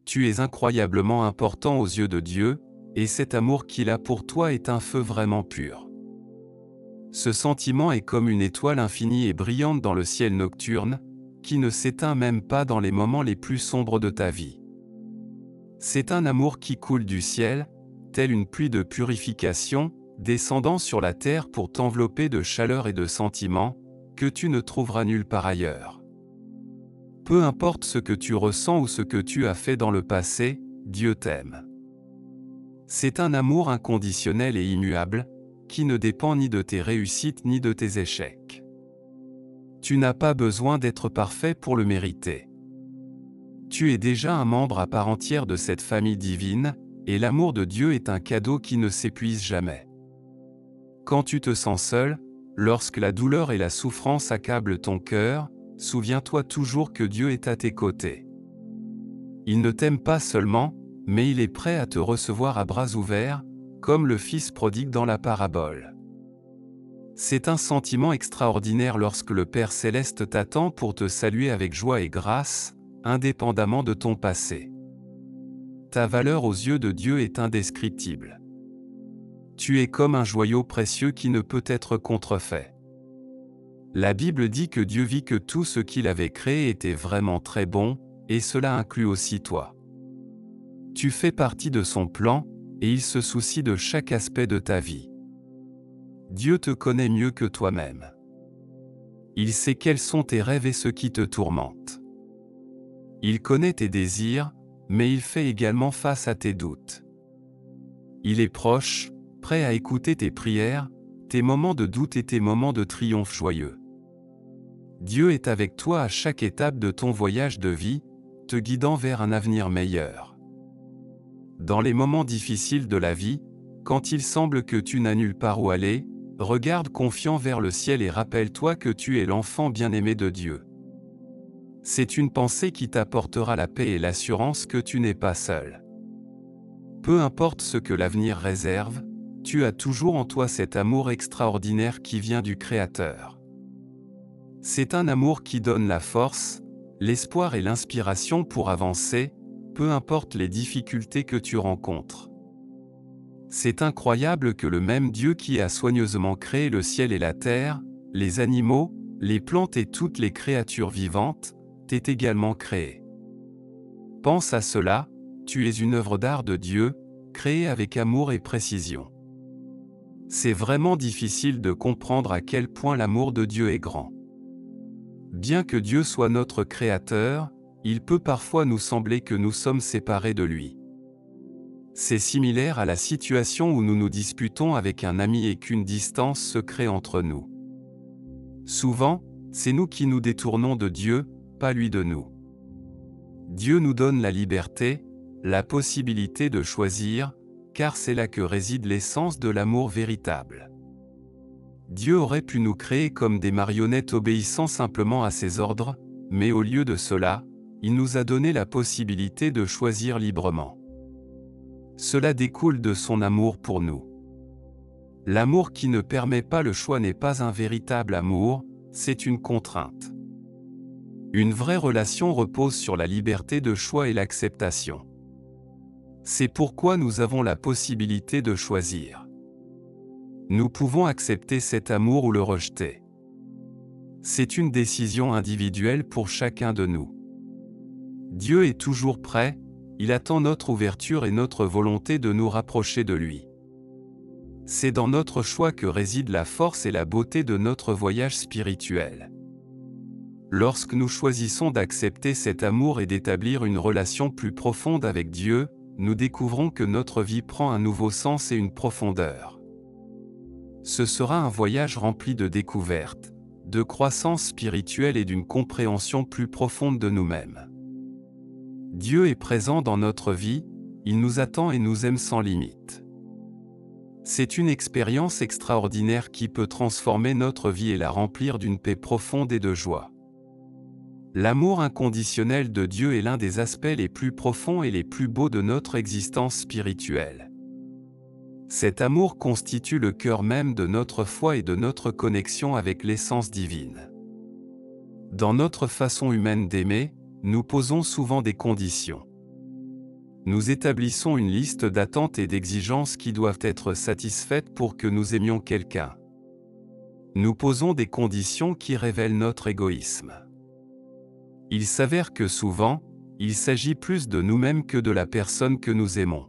tu es incroyablement important aux yeux de Dieu, et cet amour qu'il a pour toi est un feu vraiment pur. Ce sentiment est comme une étoile infinie et brillante dans le ciel nocturne, qui ne s'éteint même pas dans les moments les plus sombres de ta vie. C'est un amour qui coule du ciel, telle une pluie de purification, descendant sur la terre pour t'envelopper de chaleur et de sentiments, que tu ne trouveras nulle part ailleurs. Peu importe ce que tu ressens ou ce que tu as fait dans le passé, Dieu t'aime. C'est un amour inconditionnel et immuable, qui ne dépend ni de tes réussites ni de tes échecs. Tu n'as pas besoin d'être parfait pour le mériter. Tu es déjà un membre à part entière de cette famille divine, et l'amour de Dieu est un cadeau qui ne s'épuise jamais. Quand tu te sens seul, lorsque la douleur et la souffrance accablent ton cœur, souviens-toi toujours que Dieu est à tes côtés. Il ne t'aime pas seulement, mais il est prêt à te recevoir à bras ouverts, comme le Fils prodigue dans la parabole. C'est un sentiment extraordinaire lorsque le Père Céleste t'attend pour te saluer avec joie et grâce, indépendamment de ton passé. Ta valeur aux yeux de Dieu est indescriptible. Tu es comme un joyau précieux qui ne peut être contrefait. La Bible dit que Dieu vit que tout ce qu'il avait créé était vraiment très bon, et cela inclut aussi toi. Tu fais partie de son plan, et il se soucie de chaque aspect de ta vie. Dieu te connaît mieux que toi-même. Il sait quels sont tes rêves et ce qui te tourmente. Il connaît tes désirs, mais il fait également face à tes doutes. Il est proche, prêt à écouter tes prières, tes moments de doute et tes moments de triomphe joyeux. Dieu est avec toi à chaque étape de ton voyage de vie, te guidant vers un avenir meilleur. Dans les moments difficiles de la vie, quand il semble que tu n'as nulle part où aller, regarde confiant vers le ciel et rappelle-toi que tu es l'enfant bien-aimé de Dieu. C'est une pensée qui t'apportera la paix et l'assurance que tu n'es pas seul. Peu importe ce que l'avenir réserve, tu as toujours en toi cet amour extraordinaire qui vient du Créateur. C'est un amour qui donne la force, l'espoir et l'inspiration pour avancer, peu importe les difficultés que tu rencontres. C'est incroyable que le même Dieu qui a soigneusement créé le ciel et la terre, les animaux, les plantes et toutes les créatures vivantes, t'ait également créé. Pense à cela, tu es une œuvre d'art de Dieu, créée avec amour et précision. C'est vraiment difficile de comprendre à quel point l'amour de Dieu est grand. Bien que Dieu soit notre Créateur, il peut parfois nous sembler que nous sommes séparés de lui. C'est similaire à la situation où nous nous disputons avec un ami et qu'une distance se crée entre nous. Souvent, c'est nous qui nous détournons de Dieu, pas lui de nous. Dieu nous donne la liberté, la possibilité de choisir, car c'est là que réside l'essence de l'amour véritable. Dieu aurait pu nous créer comme des marionnettes obéissant simplement à ses ordres, mais au lieu de cela, il nous a donné la possibilité de choisir librement. Cela découle de son amour pour nous. L'amour qui ne permet pas le choix n'est pas un véritable amour, c'est une contrainte. Une vraie relation repose sur la liberté de choix et l'acceptation. C'est pourquoi nous avons la possibilité de choisir. Nous pouvons accepter cet amour ou le rejeter. C'est une décision individuelle pour chacun de nous. Dieu est toujours prêt, il attend notre ouverture et notre volonté de nous rapprocher de lui. C'est dans notre choix que réside la force et la beauté de notre voyage spirituel. Lorsque nous choisissons d'accepter cet amour et d'établir une relation plus profonde avec Dieu, nous découvrons que notre vie prend un nouveau sens et une profondeur. Ce sera un voyage rempli de découvertes, de croissance spirituelle et d'une compréhension plus profonde de nous-mêmes. Dieu est présent dans notre vie, il nous attend et nous aime sans limite. C'est une expérience extraordinaire qui peut transformer notre vie et la remplir d'une paix profonde et de joie. L'amour inconditionnel de Dieu est l'un des aspects les plus profonds et les plus beaux de notre existence spirituelle. Cet amour constitue le cœur même de notre foi et de notre connexion avec l'essence divine. Dans notre façon humaine d'aimer, nous posons souvent des conditions. Nous établissons une liste d'attentes et d'exigences qui doivent être satisfaites pour que nous aimions quelqu'un. Nous posons des conditions qui révèlent notre égoïsme. Il s'avère que souvent, il s'agit plus de nous-mêmes que de la personne que nous aimons.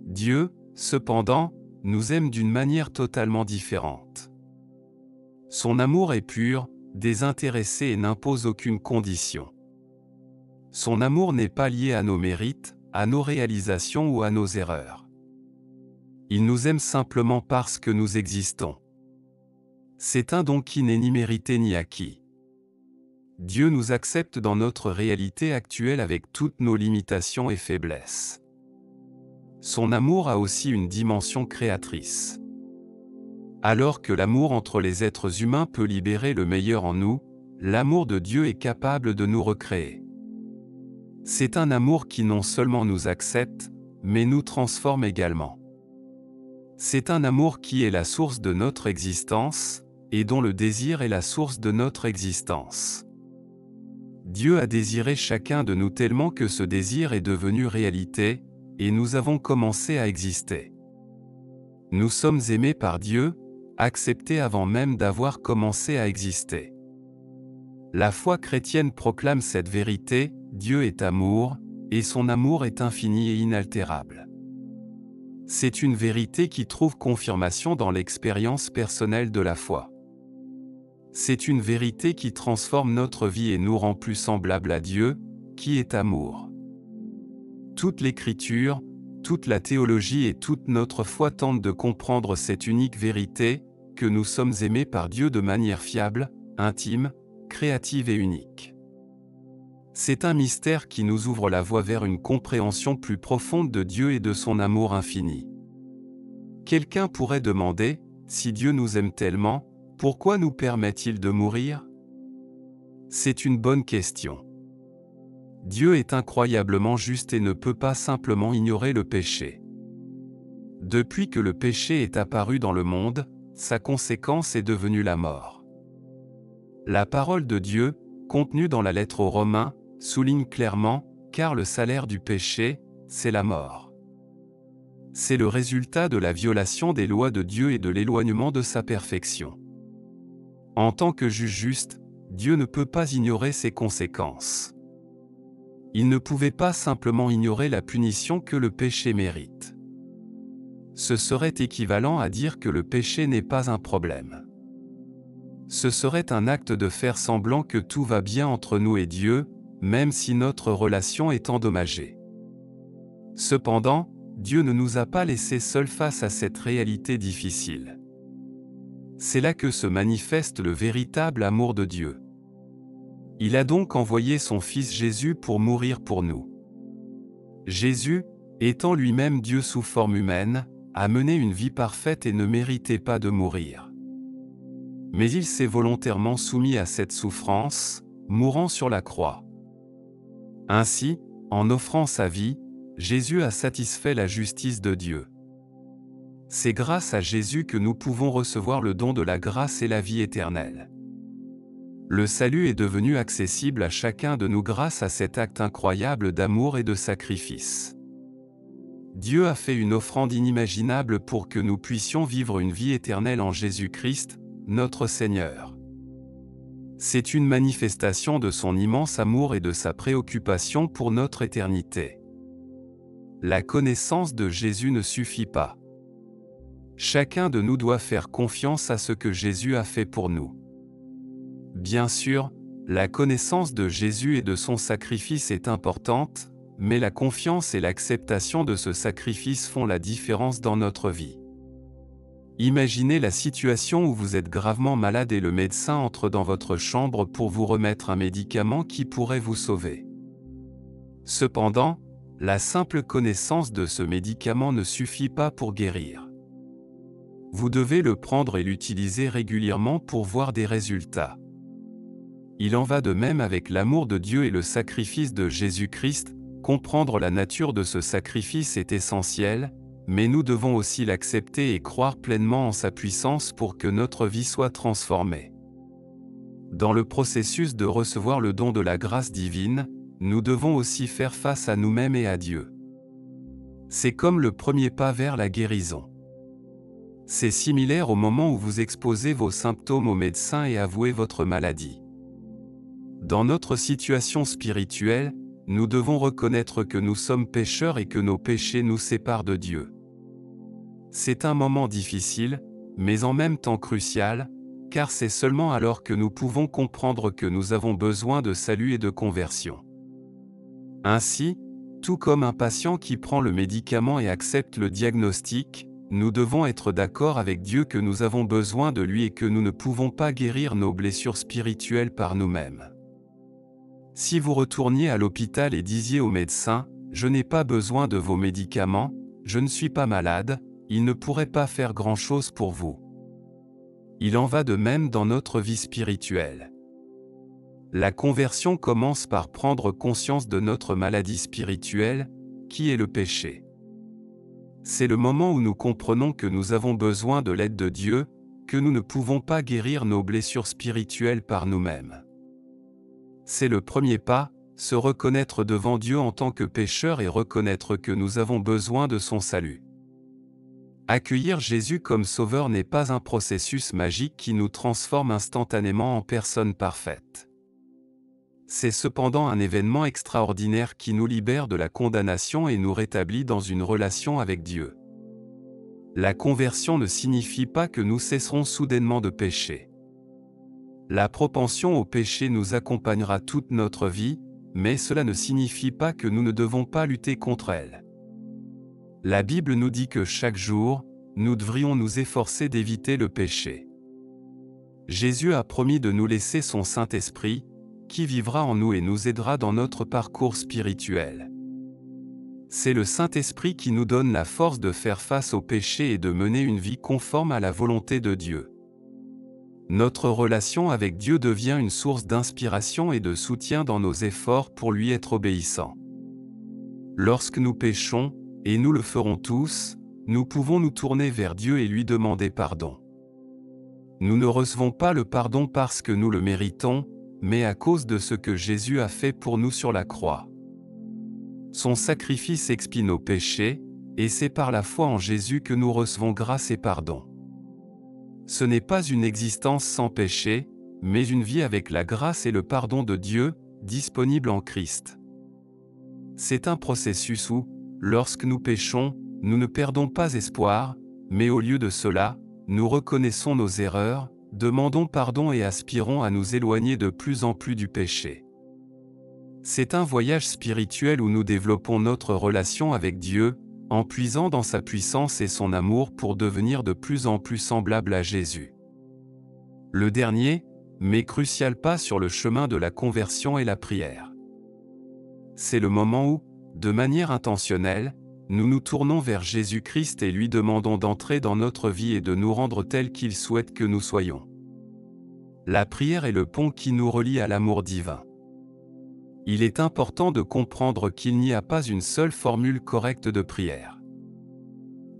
Dieu, cependant, nous aime d'une manière totalement différente. Son amour est pur, désintéressé et n'impose aucune condition. Son amour n'est pas lié à nos mérites, à nos réalisations ou à nos erreurs. Il nous aime simplement parce que nous existons. C'est un don qui n'est ni mérité ni acquis. Dieu nous accepte dans notre réalité actuelle avec toutes nos limitations et faiblesses. Son amour a aussi une dimension créatrice. Alors que l'amour entre les êtres humains peut libérer le meilleur en nous, l'amour de Dieu est capable de nous recréer. C'est un amour qui non seulement nous accepte, mais nous transforme également. C'est un amour qui est la source de notre existence, et dont le désir est la source de notre existence. Dieu a désiré chacun de nous tellement que ce désir est devenu réalité, et nous avons commencé à exister. Nous sommes aimés par Dieu, acceptés avant même d'avoir commencé à exister. La foi chrétienne proclame cette vérité: Dieu est amour, et son amour est infini et inaltérable. C'est une vérité qui trouve confirmation dans l'expérience personnelle de la foi. C'est une vérité qui transforme notre vie et nous rend plus semblables à Dieu, qui est amour. Toute l'Écriture, toute la théologie et toute notre foi tentent de comprendre cette unique vérité, que nous sommes aimés par Dieu de manière fiable, intime, créative et unique. C'est un mystère qui nous ouvre la voie vers une compréhension plus profonde de Dieu et de son amour infini. Quelqu'un pourrait demander, si Dieu nous aime tellement, pourquoi nous permet-il de mourir? C'est une bonne question. Dieu est incroyablement juste et ne peut pas simplement ignorer le péché. Depuis que le péché est apparu dans le monde, sa conséquence est devenue la mort. La parole de Dieu, contenue dans la lettre aux Romains, souligne clairement, car le salaire du péché, c'est la mort. C'est le résultat de la violation des lois de Dieu et de l'éloignement de sa perfection. En tant que juge juste, Dieu ne peut pas ignorer ses conséquences. Il ne pouvait pas simplement ignorer la punition que le péché mérite. Ce serait équivalent à dire que le péché n'est pas un problème. Ce serait un acte de faire semblant que tout va bien entre nous et Dieu, même si notre relation est endommagée. Cependant, Dieu ne nous a pas laissés seuls face à cette réalité difficile. C'est là que se manifeste le véritable amour de Dieu. Il a donc envoyé son Fils Jésus pour mourir pour nous. Jésus, étant lui-même Dieu sous forme humaine, a mené une vie parfaite et ne méritait pas de mourir. Mais il s'est volontairement soumis à cette souffrance, mourant sur la croix. Ainsi, en offrant sa vie, Jésus a satisfait la justice de Dieu. C'est grâce à Jésus que nous pouvons recevoir le don de la grâce et la vie éternelle. Le salut est devenu accessible à chacun de nous grâce à cet acte incroyable d'amour et de sacrifice. Dieu a fait une offrande inimaginable pour que nous puissions vivre une vie éternelle en Jésus-Christ, notre Seigneur. C'est une manifestation de son immense amour et de sa préoccupation pour notre éternité. La connaissance de Jésus ne suffit pas. Chacun de nous doit faire confiance à ce que Jésus a fait pour nous. Bien sûr, la connaissance de Jésus et de son sacrifice est importante, mais la confiance et l'acceptation de ce sacrifice font la différence dans notre vie. Imaginez la situation où vous êtes gravement malade et le médecin entre dans votre chambre pour vous remettre un médicament qui pourrait vous sauver. Cependant, la simple connaissance de ce médicament ne suffit pas pour guérir. Vous devez le prendre et l'utiliser régulièrement pour voir des résultats. Il en va de même avec l'amour de Dieu et le sacrifice de Jésus-Christ. Comprendre la nature de ce sacrifice est essentiel, mais nous devons aussi l'accepter et croire pleinement en sa puissance pour que notre vie soit transformée. Dans le processus de recevoir le don de la grâce divine, nous devons aussi faire face à nous-mêmes et à Dieu. C'est comme le premier pas vers la guérison. C'est similaire au moment où vous exposez vos symptômes au médecin et avouez votre maladie. Dans notre situation spirituelle, nous devons reconnaître que nous sommes pécheurs et que nos péchés nous séparent de Dieu. C'est un moment difficile, mais en même temps crucial, car c'est seulement alors que nous pouvons comprendre que nous avons besoin de salut et de conversion. Ainsi, tout comme un patient qui prend le médicament et accepte le diagnostic, nous devons être d'accord avec Dieu que nous avons besoin de lui et que nous ne pouvons pas guérir nos blessures spirituelles par nous-mêmes. Si vous retourniez à l'hôpital et disiez au médecin « Je n'ai pas besoin de vos médicaments, je ne suis pas malade », il ne pourrait pas faire grand-chose pour vous. Il en va de même dans notre vie spirituelle. La conversion commence par prendre conscience de notre maladie spirituelle, qui est le péché. C'est le moment où nous comprenons que nous avons besoin de l'aide de Dieu, que nous ne pouvons pas guérir nos blessures spirituelles par nous-mêmes. C'est le premier pas, se reconnaître devant Dieu en tant que pécheur et reconnaître que nous avons besoin de son salut. Accueillir Jésus comme Sauveur n'est pas un processus magique qui nous transforme instantanément en personne parfaite. C'est cependant un événement extraordinaire qui nous libère de la condamnation et nous rétablit dans une relation avec Dieu. La conversion ne signifie pas que nous cesserons soudainement de pécher. La propension au péché nous accompagnera toute notre vie, mais cela ne signifie pas que nous ne devons pas lutter contre elle. La Bible nous dit que chaque jour, nous devrions nous efforcer d'éviter le péché. Jésus a promis de nous laisser son Saint-Esprit, qui vivra en nous et nous aidera dans notre parcours spirituel. C'est le Saint-Esprit qui nous donne la force de faire face au péché et de mener une vie conforme à la volonté de Dieu. Notre relation avec Dieu devient une source d'inspiration et de soutien dans nos efforts pour lui être obéissants. Lorsque nous péchons, et nous le ferons tous, nous pouvons nous tourner vers Dieu et lui demander pardon. Nous ne recevons pas le pardon parce que nous le méritons, mais à cause de ce que Jésus a fait pour nous sur la croix. Son sacrifice expie nos péchés, et c'est par la foi en Jésus que nous recevons grâce et pardon. Ce n'est pas une existence sans péché, mais une vie avec la grâce et le pardon de Dieu, disponible en Christ. C'est un processus où, lorsque nous péchons, nous ne perdons pas espoir, mais au lieu de cela, nous reconnaissons nos erreurs, demandons pardon et aspirons à nous éloigner de plus en plus du péché. C'est un voyage spirituel où nous développons notre relation avec Dieu, en puisant dans sa puissance et son amour pour devenir de plus en plus semblable à Jésus. Le dernier, mais crucial pas sur le chemin de la conversion est la prière. C'est le moment où, de manière intentionnelle, nous nous tournons vers Jésus-Christ et lui demandons d'entrer dans notre vie et de nous rendre tels qu'il souhaite que nous soyons. La prière est le pont qui nous relie à l'amour divin. Il est important de comprendre qu'il n'y a pas une seule formule correcte de prière.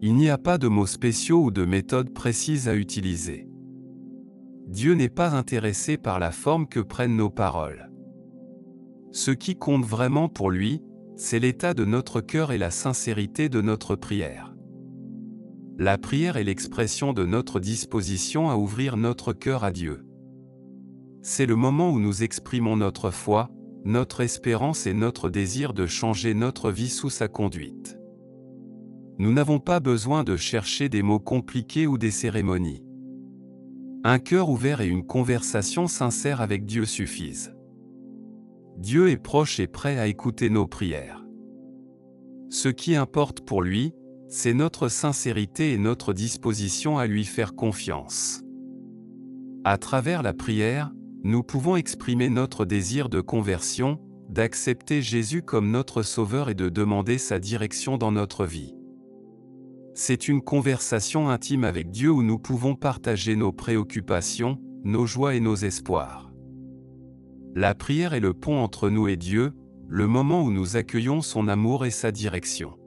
Il n'y a pas de mots spéciaux ou de méthodes précises à utiliser. Dieu n'est pas intéressé par la forme que prennent nos paroles. Ce qui compte vraiment pour lui, c'est l'état de notre cœur et la sincérité de notre prière. La prière est l'expression de notre disposition à ouvrir notre cœur à Dieu. C'est le moment où nous exprimons notre foi, notre espérance et notre désir de changer notre vie sous sa conduite. Nous n'avons pas besoin de chercher des mots compliqués ou des cérémonies. Un cœur ouvert et une conversation sincère avec Dieu suffisent. Dieu est proche et prêt à écouter nos prières. Ce qui importe pour lui, c'est notre sincérité et notre disposition à lui faire confiance. À travers la prière, nous pouvons exprimer notre désir de conversion, d'accepter Jésus comme notre Sauveur et de demander sa direction dans notre vie. C'est une conversation intime avec Dieu où nous pouvons partager nos préoccupations, nos joies et nos espoirs. La prière est le pont entre nous et Dieu, le moment où nous accueillons son amour et sa direction.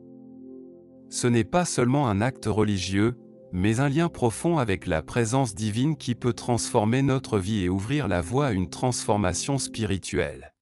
Ce n'est pas seulement un acte religieux, mais un lien profond avec la présence divine qui peut transformer notre vie et ouvrir la voie à une transformation spirituelle.